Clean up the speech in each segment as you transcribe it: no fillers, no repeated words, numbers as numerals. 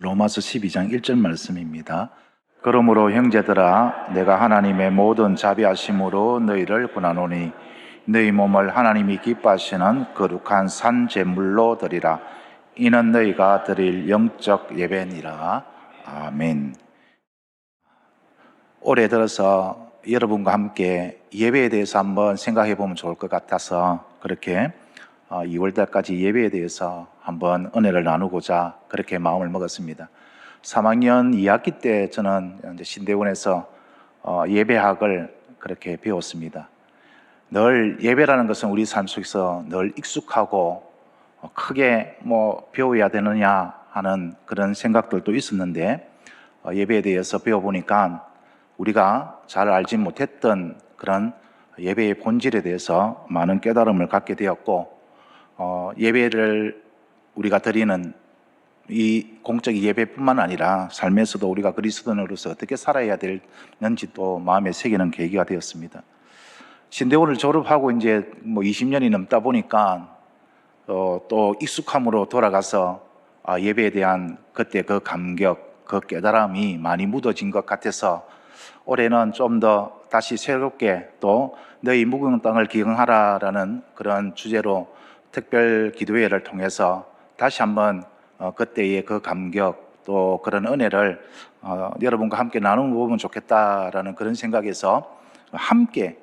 로마서 12장 1절 말씀입니다. 그러므로 형제들아 내가 하나님의 모든 자비하심으로 너희를 권하노니 너희 몸을 하나님이 기뻐하시는 거룩한 산 제물로 드리라. 이는 너희가 드릴 영적 예배니라. 아멘. 올해 들어서 여러분과 함께 예배에 대해서 한번 생각해 보면 좋을 것 같아서 그렇게 2월달까지 예배에 대해서 한번 은혜를 나누고자 그렇게 마음을 먹었습니다. 3학년 2학기 때 저는 이제 신대원에서 예배학을 그렇게 배웠습니다. 늘 예배라는 것은 우리 삶 속에서 늘 익숙하고 크게 배워야 되느냐 하는 그런 생각들도 있었는데 예배에 대해서 배워보니까 우리가 잘 알지 못했던 그런 예배의 본질에 대해서 많은 깨달음을 갖게 되었고 예배를 우리가 드리는 이 공적 예배뿐만 아니라 삶에서도 우리가 그리스도인으로서 어떻게 살아야 되는지 또 마음에 새기는 계기가 되었습니다. 신대원을 졸업하고 이제 20년이 넘다 보니까 또 익숙함으로 돌아가서 예배에 대한 그때 그 감격, 그 깨달음이 많이 묻어진 것 같아서 올해는 좀 더 다시 새롭게 또 너희 묵은 땅을 기억하라라는 그런 주제로 특별 기도회를 통해서 다시 한번 그때의 그 감격 또 그런 은혜를 여러분과 함께 나누면 좋겠다라는 그런 생각에서 함께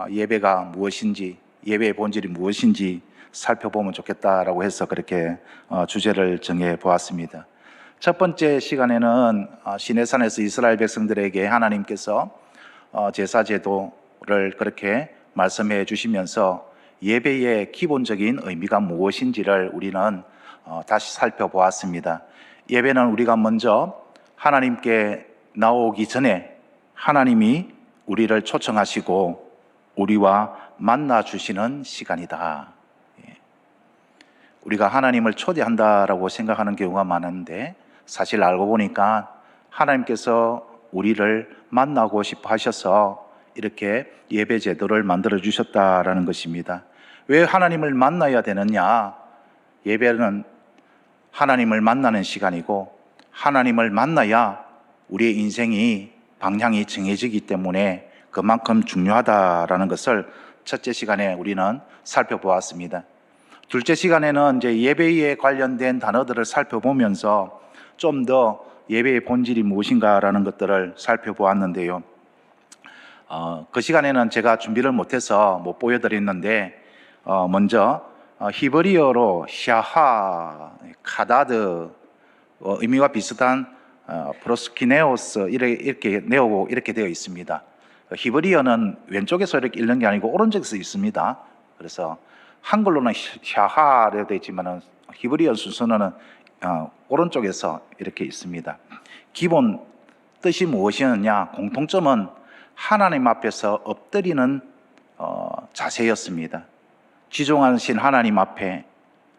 예배가 무엇인지 예배의 본질이 무엇인지 살펴보면 좋겠다라고 해서 그렇게 주제를 정해 보았습니다. 첫 번째 시간에는 시내산에서 이스라엘 백성들에게 하나님께서 제사 제도를 그렇게 말씀해 주시면서 예배의 기본적인 의미가 무엇인지를 우리는 다시 살펴보았습니다. 예배는 우리가 먼저 하나님께 나오기 전에 하나님이 우리를 초청하시고 우리와 만나 주시는 시간이다. 우리가 하나님을 초대한다라고 생각하는 경우가 많은데 사실 알고 보니까 하나님께서 우리를 만나고 싶어 하셔서 이렇게 예배 제도를 만들어 주셨다라는 것입니다. 왜 하나님을 만나야 되느냐? 예배는 하나님을 만나는 시간이고 하나님을 만나야 우리의 인생이 방향이 정해지기 때문에 그만큼 중요하다라는 것을 첫째 시간에 우리는 살펴보았습니다. 둘째 시간에는 이제 예배에 관련된 단어들을 살펴보면서 좀 더 예배의 본질이 무엇인가라는 것들을 살펴보았는데요. 그 시간에는 제가 준비를 못해서 못 보여드렸는데 먼저 히브리어로 샤하, 카다드 의미와 비슷한 프로스키네오스 이렇게 내오고 이렇게 되어 있습니다. 히브리어는 왼쪽에서 이렇게 읽는 게 아니고 오른쪽에서 있습니다. 그래서 한글로는 샤하로 되어 있지만 히브리어 순서는 오른쪽에서 이렇게 있습니다. 기본 뜻이 무엇이었냐? 공통점은 하나님 앞에서 엎드리는 자세였습니다. 지존하신 하나님 앞에,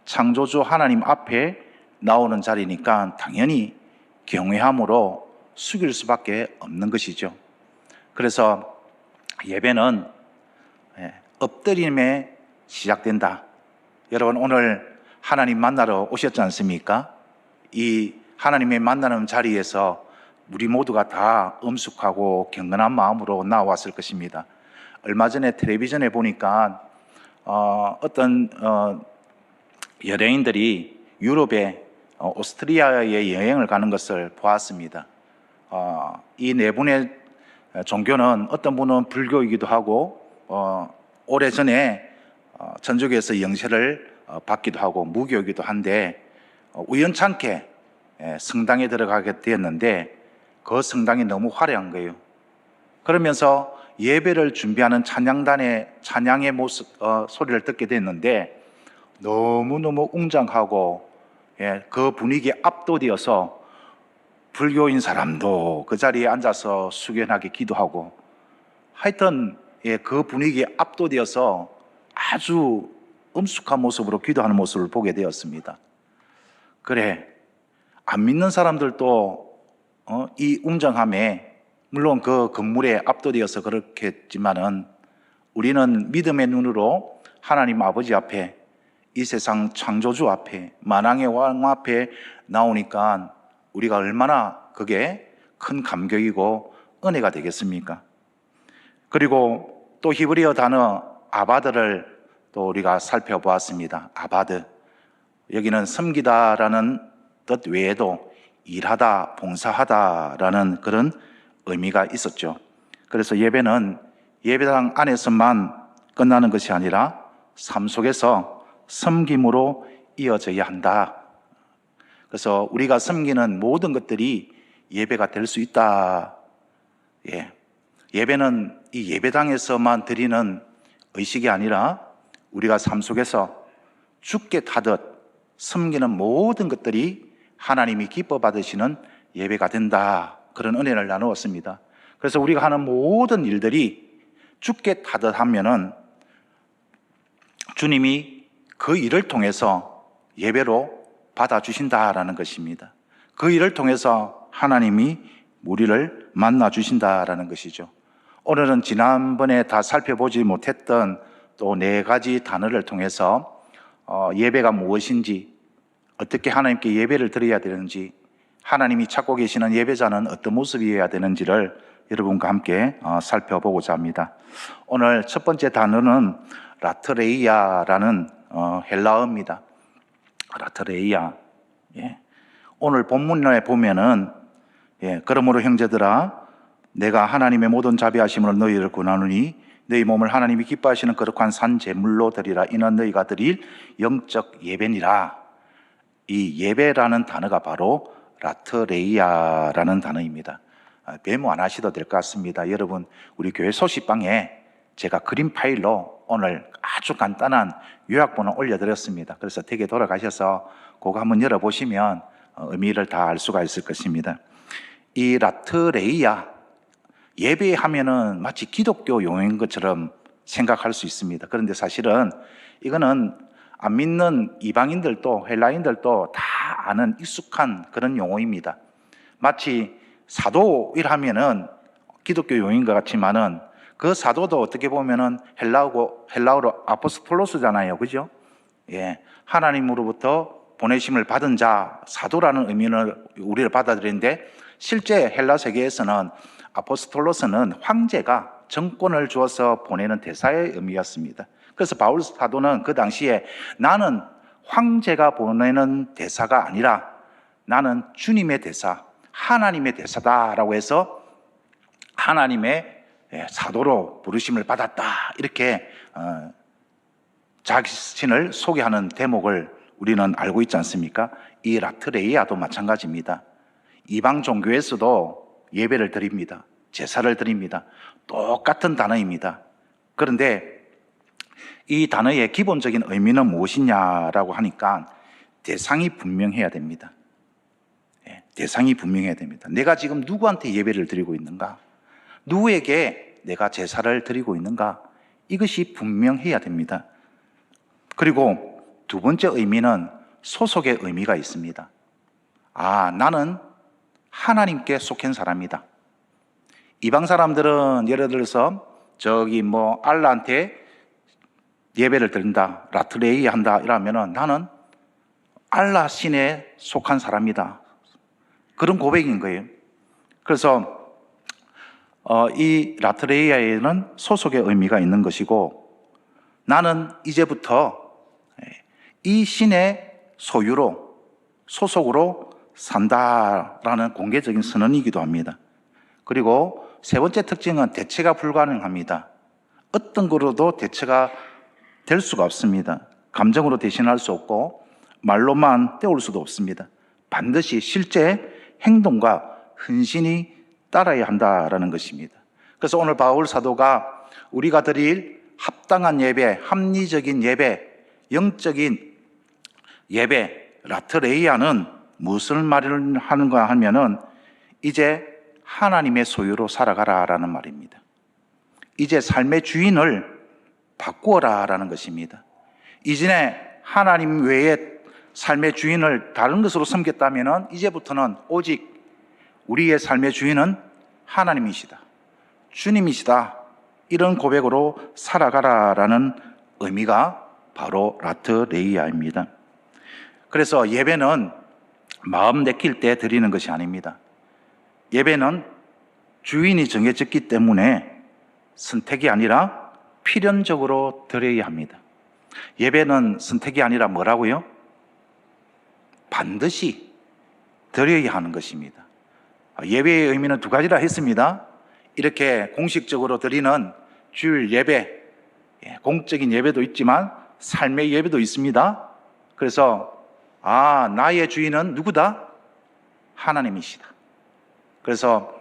창조주 하나님 앞에 나오는 자리니까 당연히 경외함으로 숙일 수밖에 없는 것이죠. 그래서 예배는 엎드림에 시작된다. 여러분 오늘 하나님 만나러 오셨지 않습니까? 이 하나님의 만나는 자리에서 우리 모두가 다 엄숙하고 경건한 마음으로 나왔을 것입니다. 얼마 전에 텔레비전에 보니까 어떤 연예인들이 유럽에 오스트리아에 여행을 가는 것을 보았습니다. 이 네 분의 종교는 어떤 분은 불교이기도 하고 오래전에 천주교에서 영세를 받기도 하고 무교이기도 한데 우연찮게 성당에 들어가게 되었는데 그 성당이 너무 화려한 거예요. 그러면서 예배를 준비하는 찬양단의 찬양의 모습 소리를 듣게 됐는데 너무너무 웅장하고 그 분위기에 압도되어서 불교인 사람도 그 자리에 앉아서 숙연하게 기도하고 하여튼 그 분위기에 압도되어서 아주 엄숙한 모습으로 기도하는 모습을 보게 되었습니다. 그래, 안 믿는 사람들도 이 웅장함에 물론 그 건물에 압도되어서 그렇겠지만은 우리는 믿음의 눈으로 하나님 아버지 앞에 이 세상 창조주 앞에 만왕의 왕 앞에 나오니까 우리가 얼마나 그게 큰 감격이고 은혜가 되겠습니까? 그리고 또 히브리어 단어 아바드를 또 우리가 살펴보았습니다. 아바드. 여기는 섬기다라는 뜻 외에도 일하다, 봉사하다라는 그런 의미가 있었죠. 그래서 예배는 예배당 안에서만 끝나는 것이 아니라 삶 속에서 섬김으로 이어져야 한다. 그래서 우리가 섬기는 모든 것들이 예배가 될 수 있다. 예배는 이 예배당에서만 드리는 의식이 아니라 우리가 삶 속에서 주께 타듯 섬기는 모든 것들이 하나님이 기뻐 받으시는 예배가 된다. 그런 은혜를 나누었습니다. 그래서 우리가 하는 모든 일들이 주께 타듯 하면은 주님이 그 일을 통해서 예배로 받아주신다라는 것입니다. 그 일을 통해서 하나님이 우리를 만나주신다라는 것이죠. 오늘은 지난번에 다 살펴보지 못했던 또 4가지 단어를 통해서 예배가 무엇인지, 어떻게 하나님께 예배를 드려야 되는지, 하나님이 찾고 계시는 예배자는 어떤 모습이어야 되는지를 여러분과 함께 살펴보고자 합니다. 오늘 첫 번째 단어는 라트레이아라는 헬라어입니다. 라트레이아. 오늘 본문에 보면은 그러므로 형제들아 내가 하나님의 모든 자비하심으로 너희를 구하노니 너희 몸을 하나님이 기뻐하시는 거룩한 산 제물로 드리라. 이는 너희가 드릴 영적 예배니라. 이 예배라는 단어가 바로 라트레이아라는 단어입니다. 메모 안 하셔도 될 것 같습니다. 여러분, 우리 교회 소식방에 제가 그림 파일로 오늘 아주 간단한 요약본을 올려드렸습니다. 그래서 댁에 돌아가셔서 그거 한번 열어보시면 의미를 다 알 수가 있을 것입니다. 이 라트레이아, 예배하면은 마치 기독교 용어인 것처럼 생각할 수 있습니다. 그런데 사실은 이거는 안 믿는 이방인들도 헬라인들도 다 아는 익숙한 그런 용어입니다. 마치 사도이라면은 기독교 용어인 것 같지만은 그 사도도 어떻게 보면은 헬라어로 아포스톨로스잖아요. 그죠? 하나님으로부터 보내심을 받은 자, 사도라는 의미를 우리를 받아들이는데 실제 헬라 세계에서는 아포스톨로스는 황제가 정권을 주어서 보내는 대사의 의미였습니다. 그래서 바울 사도는 그 당시에 나는 황제가 보내는 대사가 아니라 나는 주님의 대사, 하나님의 대사다라고 해서 하나님의 사도로 부르심을 받았다. 이렇게 자신을 소개하는 대목을 우리는 알고 있지 않습니까? 이 라트레이아도 마찬가지입니다. 이방 종교에서도 예배를 드립니다. 제사를 드립니다. 똑같은 단어입니다. 그런데 이 단어의 기본적인 의미는 무엇이냐라고 하니까 대상이 분명해야 됩니다. 대상이 분명해야 됩니다. 내가 지금 누구한테 예배를 드리고 있는가? 누구에게 내가 제사를 드리고 있는가? 이것이 분명해야 됩니다. 그리고 두 번째 의미는 소속의 의미가 있습니다. 나는 하나님께 속한 사람이다. 이방 사람들은 예를 들어서 알라한테 예배를 드린다, 라트레이아 한다 이러면은 나는 알라 신에 속한 사람이다. 그런 고백인 거예요. 그래서 이 라트레이아에는 소속의 의미가 있는 것이고 나는 이제부터 이 신의 소속으로 산다라는 공개적인 선언이기도 합니다. 그리고 세 번째 특징은 대체가 불가능합니다. 어떤 거로도 대체가 될 수가 없습니다. 감정으로 대신할 수 없고 말로만 때울 수도 없습니다. 반드시 실제 행동과 헌신이 따라야 한다라는 것입니다. 그래서 오늘 바울 사도가 우리가 드릴 합당한 예배, 합리적인 예배, 영적인 예배, 라트레이아는 무엇을 말하는가 하면은 이제 하나님의 소유로 살아가라라는 말입니다. 이제 삶의 주인을 바꾸어라라는 것입니다. 이전에 하나님 외에 삶의 주인을 다른 것으로 섬겼다면은 이제부터는 오직 우리의 삶의 주인은 하나님이시다, 주님이시다, 이런 고백으로 살아가라라는 의미가 바로 라트레이아입니다. 그래서 예배는 마음 내킬 때 드리는 것이 아닙니다. 예배는 주인이 정해졌기 때문에 선택이 아니라 필연적으로 드려야 합니다. 예배는 선택이 아니라 뭐라고요? 반드시 드려야 하는 것입니다. 예배의 의미는 두 가지라 했습니다. 이렇게 공식적으로 드리는 주일 예배, 공적인 예배도 있지만 삶의 예배도 있습니다. 그래서 나의 주인은 누구다? 하나님이시다. 그래서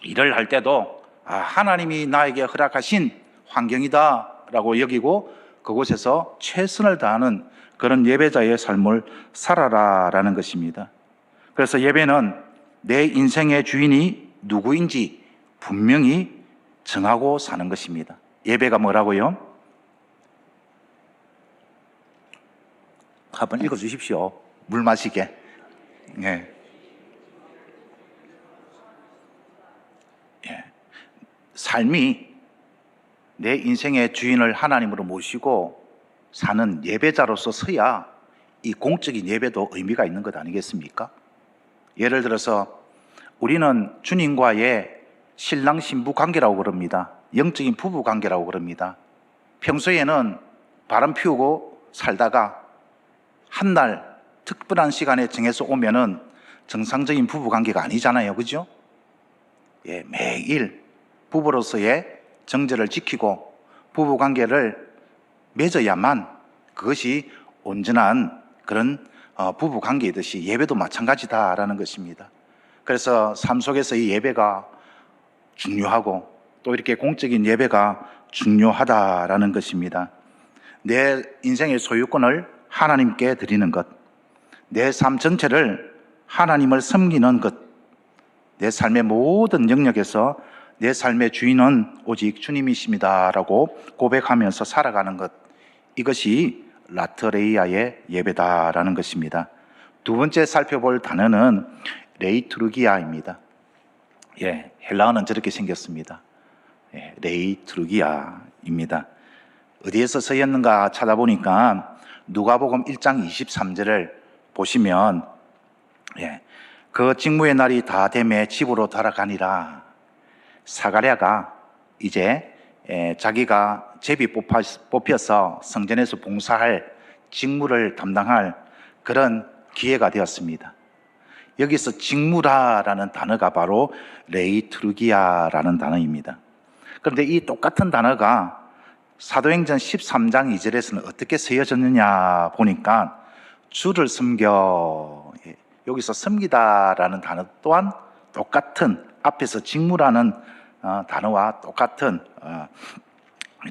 일을 할 때도 하나님이 나에게 허락하신 환경이다 라고 여기고 그곳에서 최선을 다하는 그런 예배자의 삶을 살아라 라는 것입니다. 그래서 예배는 내 인생의 주인이 누구인지 분명히 정하고 사는 것입니다. 예배가 뭐라고요? 한번 읽어주십시오. 물 마시게. 네. 삶이 내 인생의 주인을 하나님으로 모시고 사는 예배자로서 서야 이 공적인 예배도 의미가 있는 것 아니겠습니까? 예를 들어서 우리는 주님과의 신랑 신부 관계라고 그럽니다. 영적인 부부 관계라고 그럽니다. 평소에는 바람 피우고 살다가 한 날 특별한 시간에 정해서 오면은 정상적인 부부 관계가 아니잖아요. 그죠? 매일 부부로서의 정제를 지키고 부부 관계를 맺어야만 그것이 온전한 그런 부부 관계이듯이 예배도 마찬가지다라는 것입니다. 그래서 삶 속에서 이 예배가 중요하고 또 이렇게 공적인 예배가 중요하다라는 것입니다. 내 인생의 소유권을 하나님께 드리는 것, 내 삶 전체를 하나님을 섬기는 것, 내 삶의 모든 영역에서 내 삶의 주인은 오직 주님이십니다라고 고백하면서 살아가는 것, 이것이 라트레이아의 예배다라는 것입니다. 두 번째 살펴볼 단어는 레이투르기아입니다. 헬라어는 저렇게 생겼습니다. 레이투르기아입니다. 어디에서 쓰였는가 찾아보니까 누가복음 1장 23절을 보시면 그 직무의 날이 다 되매 집으로 돌아가니라. 사가랴가 이제 자기가 제비 뽑혀서 성전에서 봉사할 직무를 담당할 그런 기회가 되었습니다. 여기서 직무라라는 단어가 바로 레이투르기아라는 단어입니다. 그런데 이 똑같은 단어가 사도행전 13장 2절에서는 어떻게 쓰여졌느냐 보니까 주를 섬겨, 여기서 섬기다라는 단어 또한 똑같은 앞에서 직무라는 단어와 똑같은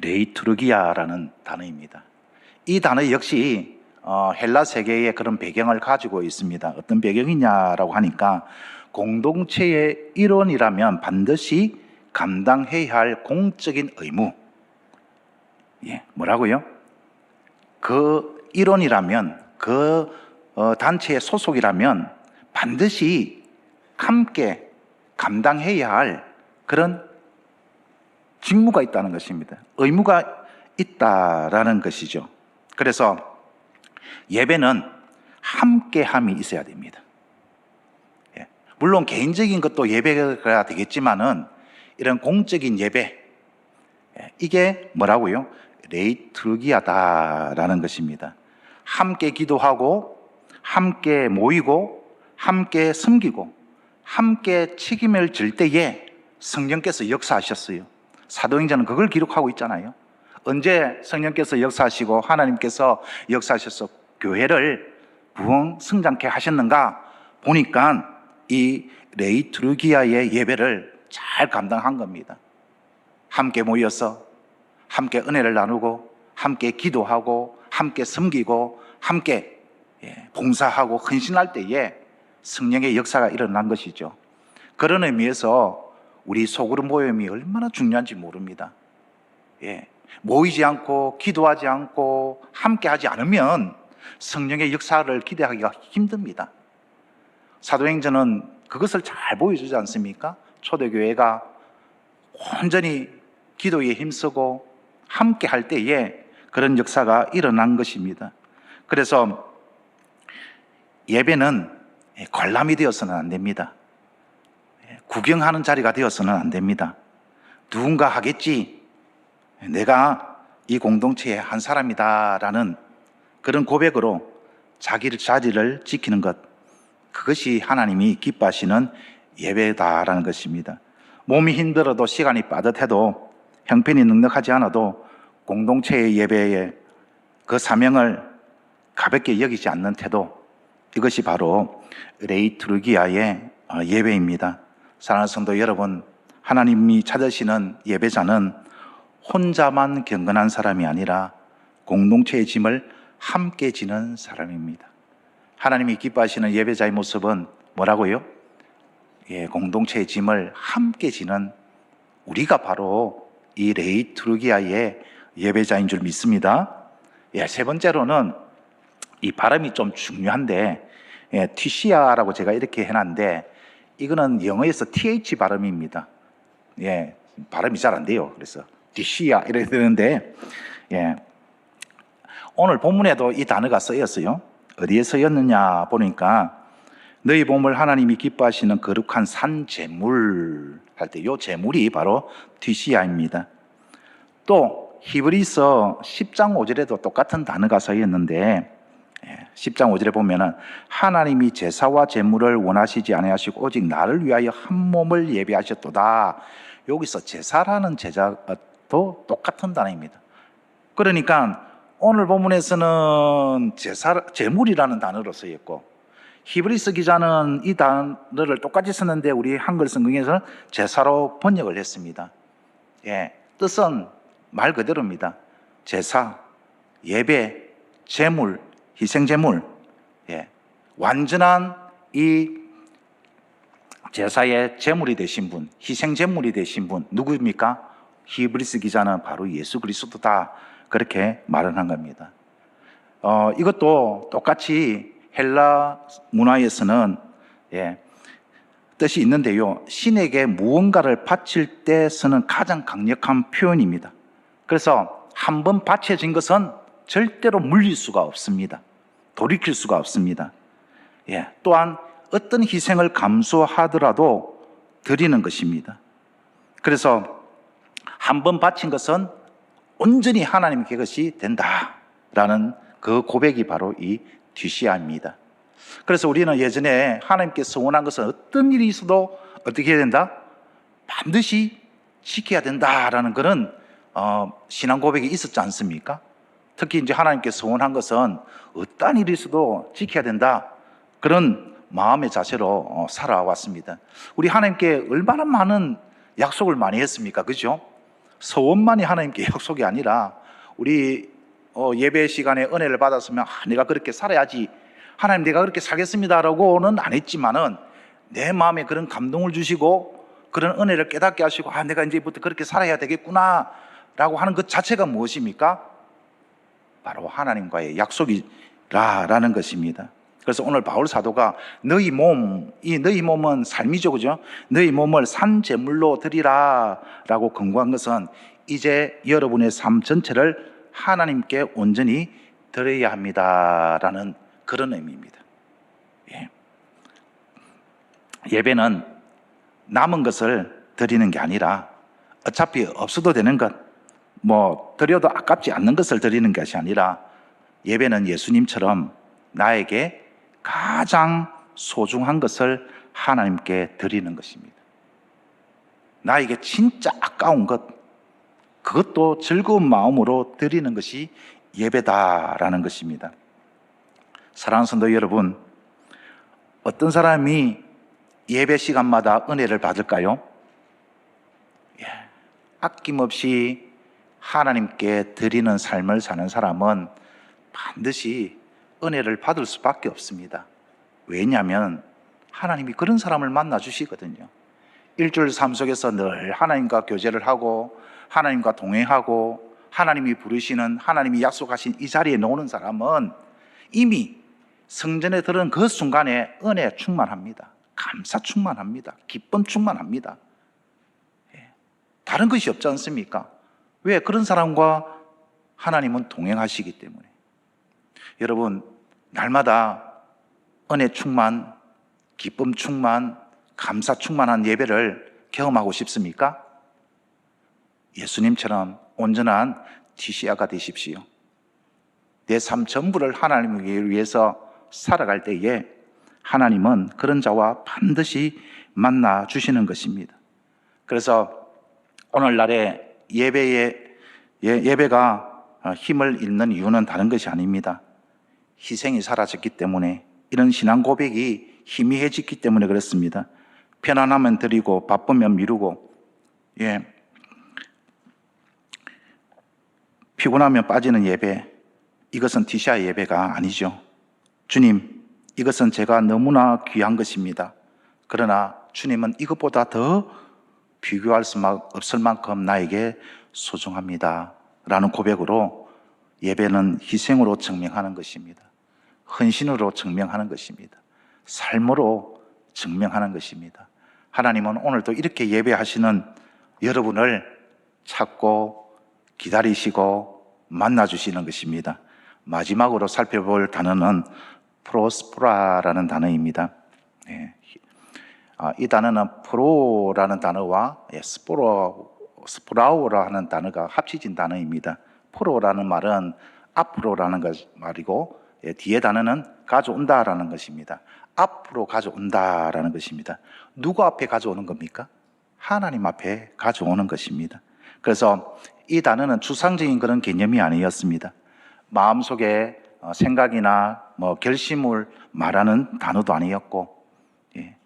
레이투르기아라는 단어입니다. 이 단어 역시 헬라 세계의 그런 배경을 가지고 있습니다. 어떤 배경이냐라고 하니까 공동체의 일원이라면 반드시 감당해야 할 공적인 의무, 뭐라고요? 그 일원이라면 그 단체의 소속이라면 반드시 함께 감당해야 할 그런 직무가 있다는 것입니다. 의무가 있다라는 것이죠. 그래서 예배는 함께함이 있어야 됩니다. 물론 개인적인 것도 예배가 되겠지만은 이런 공적인 예배, 이게 뭐라고요? 레이투르기아다라는 것입니다. 함께 기도하고 함께 모이고 함께 섬기고 함께 책임을 질 때에 성령께서 역사하셨어요. 사도행전은 그걸 기록하고 있잖아요. 언제 성령께서 역사하시고 하나님께서 역사하셔서 교회를 부흥 성장케 하셨는가 보니까 이 레이투르기아의 예배를 잘 감당한 겁니다. 함께 모여서 함께 은혜를 나누고 함께 기도하고 함께 섬기고 함께 봉사하고 헌신할 때에 성령의 역사가 일어난 것이죠. 그런 의미에서 우리 소그룹 모임이 얼마나 중요한지 모릅니다. 모이지 않고 기도하지 않고 함께 하지 않으면 성령의 역사를 기대하기가 힘듭니다. 사도행전은 그것을 잘 보여주지 않습니까? 초대교회가 온전히 기도에 힘쓰고 함께 할 때에 그런 역사가 일어난 것입니다. 그래서 예배는 관람이 되어서는 안 됩니다. 구경하는 자리가 되어서는 안 됩니다. 누군가 하겠지, 내가 이 공동체의 한 사람이다라는 그런 고백으로 자리를 지키는 것, 그것이 하나님이 기뻐하시는 예배다라는 것입니다. 몸이 힘들어도 시간이 빠듯해도 형편이 넉넉하지 않아도 공동체의 예배에 그 사명을 가볍게 여기지 않는 태도, 이것이 바로 레이투르기아의 예배입니다. 사랑하는 성도 여러분, 하나님이 찾으시는 예배자는 혼자만 경건한 사람이 아니라 공동체의 짐을 함께 지는 사람입니다. 하나님이 기뻐하시는 예배자의 모습은 뭐라고요? 공동체의 짐을 함께 지는 우리가 바로 이 레이투르기아의 예배자인 줄 믿습니다. 세 번째로는 이 발음이 좀 중요한데, 티시아라고 제가 이렇게 해놨는데, 이거는 영어에서 TH 발음입니다. 발음이 잘 안 돼요. 그래서 티시아 이렇게 되는데, 오늘 본문에도 이 단어가 쓰였어요. 어디에 쓰였느냐 보니까, 너희 몸을 하나님이 기뻐하시는 거룩한 산 제물 할 때 이 제물이 바로 티시아입니다. 또 히브리서 10장 5절에도 똑같은 단어가 쓰였는데, 10장 5절에 보면은 하나님이 제사와 제물을 원하시지 아니하시고 오직 나를 위하여 한 몸을 예비하셨도다. 여기서 제사라는 제자도 똑같은 단어입니다. 그러니까 오늘 본문에서는 제물이라는 단어로 쓰였고, 히브리서 기자는 이 단어를 똑같이 썼는데 우리 한글 성경에서는 제사로 번역을 했습니다. 뜻은 말 그대로입니다. 제사, 예배, 제물, 희생제물, 완전한 이 제사의 제물이 되신 분, 희생제물이 되신 분 누구입니까? 히브리서 기자는 바로 예수 그리스도다, 그렇게 말을 한 겁니다. 이것도 똑같이 헬라 문화에서는 뜻이 있는데요, 신에게 무언가를 바칠 때 쓰는 가장 강력한 표현입니다. 그래서 한번 바쳐진 것은 절대로 물릴 수가 없습니다. 돌이킬 수가 없습니다. 또한 어떤 희생을 감수하더라도 드리는 것입니다. 그래서 한번 바친 것은 온전히 하나님께 것이 된다라는 그 고백이 바로 이 뒤시아입니다. 그래서 우리는 예전에 하나님께 서원한 것은 어떤 일이 있어도 어떻게 해야 된다? 반드시 지켜야 된다라는 그런 신앙 고백이 있었지 않습니까? 특히 이제 하나님께 서원한 것은 어떠한 일이 있어도 지켜야 된다, 그런 마음의 자세로 살아왔습니다. 우리 하나님께 얼마나 많은 약속을 많이 했습니까? 그죠? 서원만이 하나님께 약속이 아니라 우리 예배 시간에 은혜를 받았으면 내가 그렇게 살아야지, 하나님 내가 그렇게 살겠습니다라고는 안 했지만은 내 마음에 그런 감동을 주시고 그런 은혜를 깨닫게 하시고 내가 이제부터 그렇게 살아야 되겠구나 라고 하는 것 자체가 무엇입니까? 바로 하나님과의 약속이라는 것입니다. 그래서 오늘 바울 사도가 너희 몸은 삶이죠, 그죠? 너희 몸을 산 제물로 드리라 라고 권고한 것은 이제 여러분의 삶 전체를 하나님께 온전히 드려야 합니다라는 그런 의미입니다. 예배는 남은 것을 드리는 게 아니라 어차피 없어도 되는 것, 드려도 아깝지 않는 것을 드리는 것이 아니라, 예배는 예수님처럼 나에게 가장 소중한 것을 하나님께 드리는 것입니다. 나에게 진짜 아까운 것, 그것도 즐거운 마음으로 드리는 것이 예배다라는 것입니다. 사랑하는 성도 여러분, 어떤 사람이 예배 시간마다 은혜를 받을까요? 아낌없이 하나님께 드리는 삶을 사는 사람은 반드시 은혜를 받을 수밖에 없습니다. 왜냐하면 하나님이 그런 사람을 만나 주시거든요. 일주일 삶 속에서 늘 하나님과 교제를 하고 하나님과 동행하고 하나님이 부르시는, 하나님이 약속하신 이 자리에 놓는 사람은 이미 성전에 들은 그 순간에 은혜 충만합니다. 감사 충만합니다. 기쁨 충만합니다. 다른 것이 없지 않습니까? 왜? 그런 사람과 하나님은 동행하시기 때문에. 여러분, 날마다 은혜 충만 기쁨 충만, 감사 충만한 예배를 경험하고 싶습니까? 예수님처럼 온전한 지시아가 되십시오. 내 삶 전부를 하나님을 위해서 살아갈 때에 하나님은 그런 자와 반드시 만나 주시는 것입니다. 그래서 오늘날의 예배가 힘을 잃는 이유는 다른 것이 아닙니다. 희생이 사라졌기 때문에, 이런 신앙 고백이 희미해졌기 때문에 그렇습니다. 편안하면 드리고 바쁘면 미루고, 피곤하면 빠지는 예배, 이것은 디샤 예배가 아니죠. 주님, 이것은 제가 너무나 귀한 것입니다. 그러나 주님은 이것보다 더 비교할 수 없을 만큼 나에게 소중합니다 라는 고백으로 예배는 희생으로 증명하는 것입니다. 헌신으로 증명하는 것입니다. 삶으로 증명하는 것입니다. 하나님은 오늘도 이렇게 예배하시는 여러분을 찾고 기다리시고 만나주시는 것입니다. 마지막으로 살펴볼 단어는 프로스프라라는 단어입니다. 이 단어는 프로라는 단어와 스프라우라는 단어가 합쳐진 단어입니다. 프로라는 말은 앞으로라는 말이고, 뒤에 단어는 가져온다라는 것입니다. 앞으로 가져온다라는 것입니다. 누구 앞에 가져오는 겁니까? 하나님 앞에 가져오는 것입니다. 그래서 이 단어는 추상적인 그런 개념이 아니었습니다. 마음속에 생각이나 결심을 말하는 단어도 아니었고,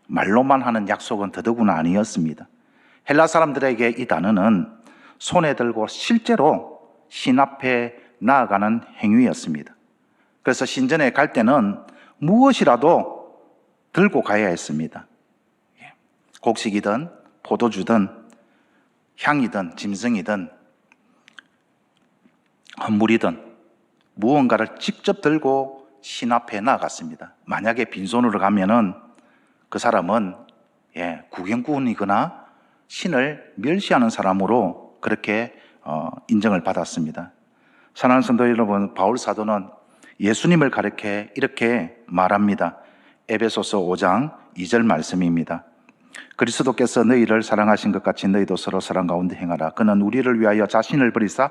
말로만 하는 약속은 더더구나 아니었습니다. 헬라 사람들에게 이 단어는 손에 들고 실제로 신 앞에 나아가는 행위였습니다. 그래서 신전에 갈 때는 무엇이라도 들고 가야 했습니다. 곡식이든 포도주든 향이든 짐승이든 헌물이든 무언가를 직접 들고 신 앞에 나아갔습니다. 만약에 빈손으로 가면은 그 사람은 구경꾼이거나 신을 멸시하는 사람으로 그렇게 인정을 받았습니다. 사랑하는 성도 여러분, 바울 사도는 예수님을 가리켜 이렇게 말합니다. 에베소서 5장 2절 말씀입니다. 그리스도께서 너희를 사랑하신 것 같이 너희도 서로 사랑 가운데 행하라. 그는 우리를 위하여 자신을 버리사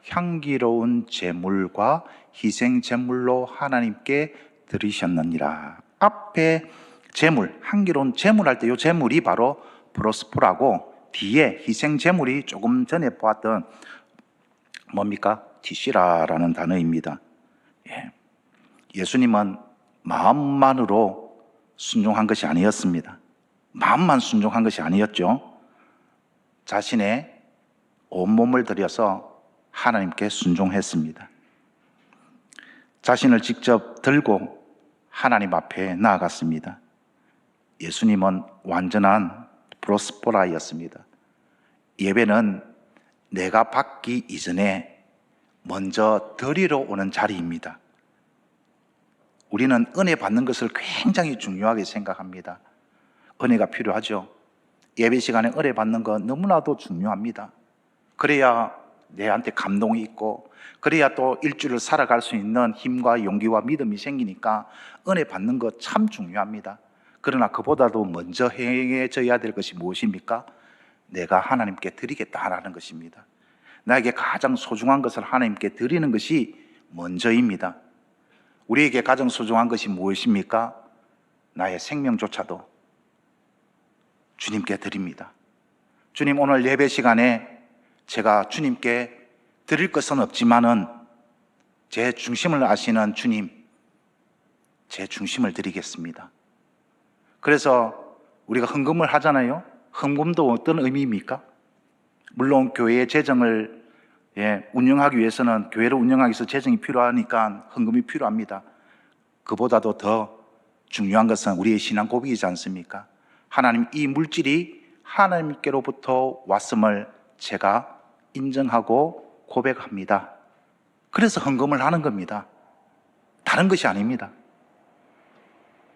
향기로운 제물과 희생 제물로 하나님께 드리셨느니라. 앞에 제물, 향기로운 제물 할 때 이 제물이 바로 프로스프라고, 뒤에 희생 제물이 조금 전에 보았던 뭡니까? 티시라라는 단어입니다. 예수님은 마음만으로 순종한 것이 아니었습니다. 마음만 순종한 것이 아니었죠. 자신의 온몸을 들여서 하나님께 순종했습니다. 자신을 직접 들고 하나님 앞에 나아갔습니다. 예수님은 완전한 프로스포라였습니다. 예배는 내가 받기 이전에 먼저 드리러 오는 자리입니다. 우리는 은혜 받는 것을 굉장히 중요하게 생각합니다. 은혜가 필요하죠. 예배 시간에 은혜 받는 건 너무나도 중요합니다. 그래야 내한테 감동이 있고, 그래야 또 일주일을 살아갈 수 있는 힘과 용기와 믿음이 생기니까 은혜 받는 것 참 중요합니다. 그러나 그보다도 먼저 행해져야 될 것이 무엇입니까? 내가 하나님께 드리겠다라는 것입니다. 나에게 가장 소중한 것을 하나님께 드리는 것이 먼저입니다. 우리에게 가장 소중한 것이 무엇입니까? 나의 생명조차도 주님께 드립니다. 주님, 오늘 예배 시간에 제가 주님께 드릴 것은 없지만은 제 중심을 아시는 주님, 제 중심을 드리겠습니다. 그래서 우리가 헌금을 하잖아요. 헌금도 어떤 의미입니까? 물론 교회의 재정을 운영하기 위해서는, 교회를 운영하기 위해서 재정이 필요하니까 헌금이 필요합니다. 그보다도 더 중요한 것은 우리의 신앙 고백이지 않습니까? 하나님, 이 물질이 하나님께로부터 왔음을 제가 인정하고 고백합니다. 그래서 헌금을 하는 겁니다. 다른 것이 아닙니다.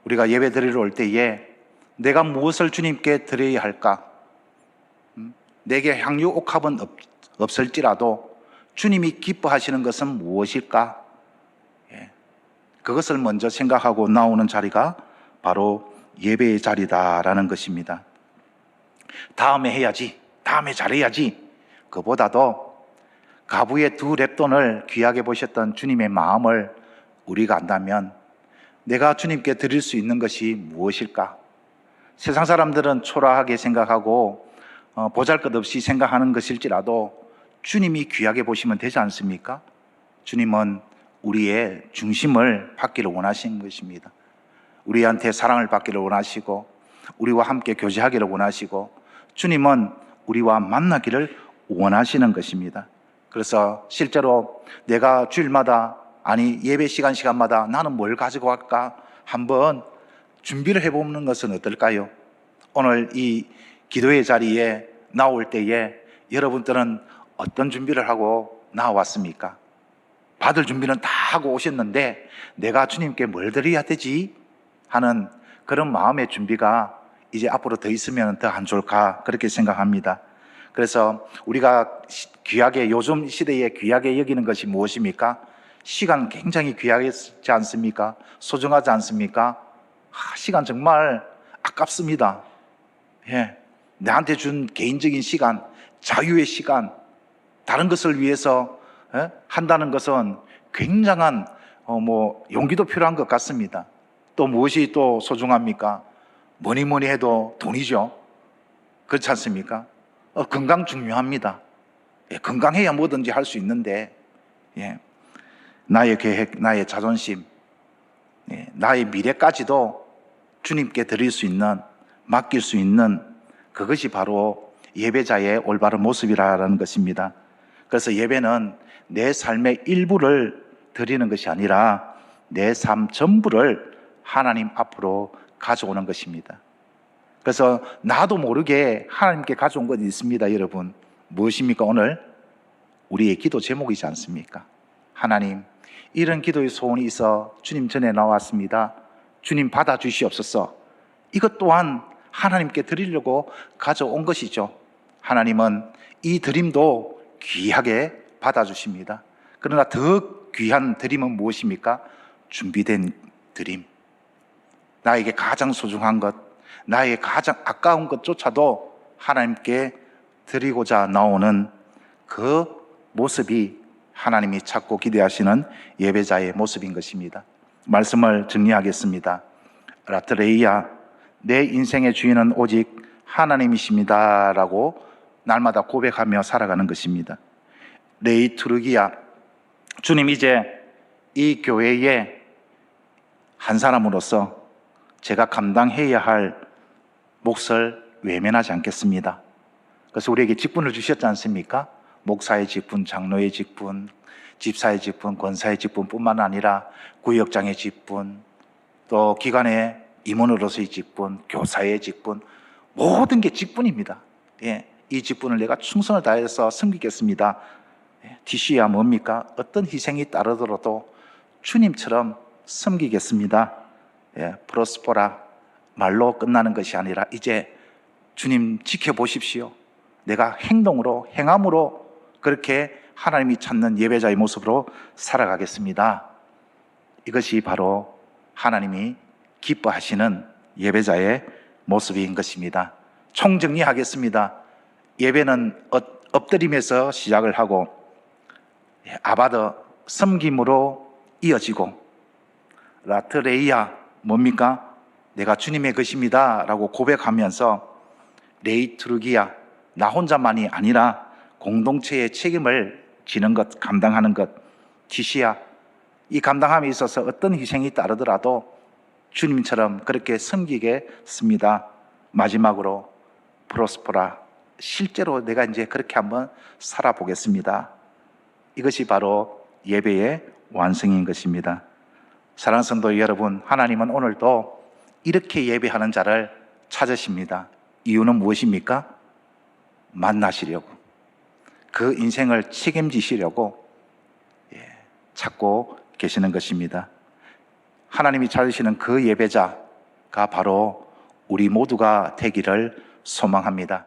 우리가 예배 드리러 올 때에 내가 무엇을 주님께 드려야 할까? 내게 향유 옥합은 없을지라도 주님이 기뻐하시는 것은 무엇일까? 그것을 먼저 생각하고 나오는 자리가 바로 예배의 자리다라는 것입니다. 다음에 해야지, 다음에 잘해야지, 그보다도 가부의 두 랩돈을 귀하게 보셨던 주님의 마음을 우리가 안다면 내가 주님께 드릴 수 있는 것이 무엇일까? 세상 사람들은 초라하게 생각하고 보잘것없이 생각하는 것일지라도 주님이 귀하게 보시면 되지 않습니까? 주님은 우리의 중심을 받기를 원하시는 것입니다. 우리한테 사랑을 받기를 원하시고 우리와 함께 교제하기를 원하시고 주님은 우리와 만나기를 원하시는 것입니다. 그래서 실제로 내가 주일마다 예배 시간마다 나는 뭘 가지고 갈까 한번 준비를 해보는 것은 어떨까요? 오늘 이 기도의 자리에 나올 때에 여러분들은 어떤 준비를 하고 나왔습니까? 받을 준비는 다 하고 오셨는데 내가 주님께 뭘 드려야 되지? 하는 그런 마음의 준비가 이제 앞으로 더 있으면 더 안 좋을까 그렇게 생각합니다. 그래서 우리가 귀하게, 요즘 시대에 귀하게 여기는 것이 무엇입니까? 시간 굉장히 귀하지 않습니까? 소중하지 않습니까? 시간 정말 아깝습니다. 예, 나한테 준 개인적인 시간, 자유의 시간, 다른 것을 위해서 한다는 것은 굉장한 용기도 필요한 것 같습니다. 또 무엇이 또 소중합니까? 뭐니 해도 돈이죠. 그렇지 않습니까? 건강 중요합니다. 예, 건강해야 뭐든지 할 수 있는데, 예, 나의 계획, 나의 자존심, 예, 나의 미래까지도 주님께 드릴 수 있는, 맡길 수 있는 그것이 바로 예배자의 올바른 모습이라는 것입니다. 그래서 예배는 내 삶의 일부를 드리는 것이 아니라 내 삶 전부를 하나님 앞으로 가져오는 것입니다. 그래서 나도 모르게 하나님께 가져온 것이 있습니다. 여러분, 무엇입니까? 오늘 우리의 기도 제목이지 않습니까? 하나님, 이런 기도의 소원이 있어 주님 전에 나왔습니다. 주님 받아주시옵소서. 이것 또한 하나님께 드리려고 가져온 것이죠. 하나님은 이 드림도 귀하게 받아주십니다. 그러나 더 귀한 드림은 무엇입니까? 준비된 드림. 나에게 가장 소중한 것, 나에게 가장 아까운 것조차도 하나님께 드리고자 나오는 그 모습이 하나님이 찾고 기대하시는 예배자의 모습인 것입니다. 말씀을 정리하겠습니다. 라트레이야, 내 인생의 주인은 오직 하나님이십니다 라고 날마다 고백하며 살아가는 것입니다. 레이투르기야, 주님, 이제 이 교회의 한 사람으로서 제가 감당해야 할 몫을 외면하지 않겠습니다. 그래서 우리에게 직분을 주셨지 않습니까? 목사의 직분, 장로의 직분, 집사의 직분, 권사의 직분뿐만 아니라 구역장의 직분, 또 기관의 임원으로서의 직분, 교사의 직분, 모든 게 직분입니다. 예, 이 직분을 내가 충성을 다해서 섬기겠습니다. DC야 뭡니까? 어떤 희생이 따르더라도 주님처럼 섬기겠습니다. 예, 프로스포라, 말로 끝나는 것이 아니라 이제 주님 지켜보십시오. 내가 행동으로, 행함으로 그렇게 하나님이 찾는 예배자의 모습으로 살아가겠습니다. 이것이 바로 하나님이 기뻐하시는 예배자의 모습인 것입니다. 총정리하겠습니다. 예배는 엎드림에서 시작을 하고 아바더, 섬김으로 이어지고, 라트레이야 뭡니까? 내가 주님의 것입니다 라고 고백하면서 레이투르기야, 나 혼자만이 아니라 공동체의 책임을 지는 것, 감당하는 것, 지시야, 이 감당함에 있어서 어떤 희생이 따르더라도 주님처럼 그렇게 섬기겠습니다. 마지막으로 프로스포라, 실제로 내가 이제 그렇게 한번 살아보겠습니다. 이것이 바로 예배의 완성인 것입니다. 사랑하는 성도 여러분, 하나님은 오늘도 이렇게 예배하는 자를 찾으십니다. 이유는 무엇입니까? 만나시려고, 그 인생을 책임지시려고 찾고 계시는 것입니다. 하나님이 찾으시는 그 예배자가 바로 우리 모두가 되기를 소망합니다.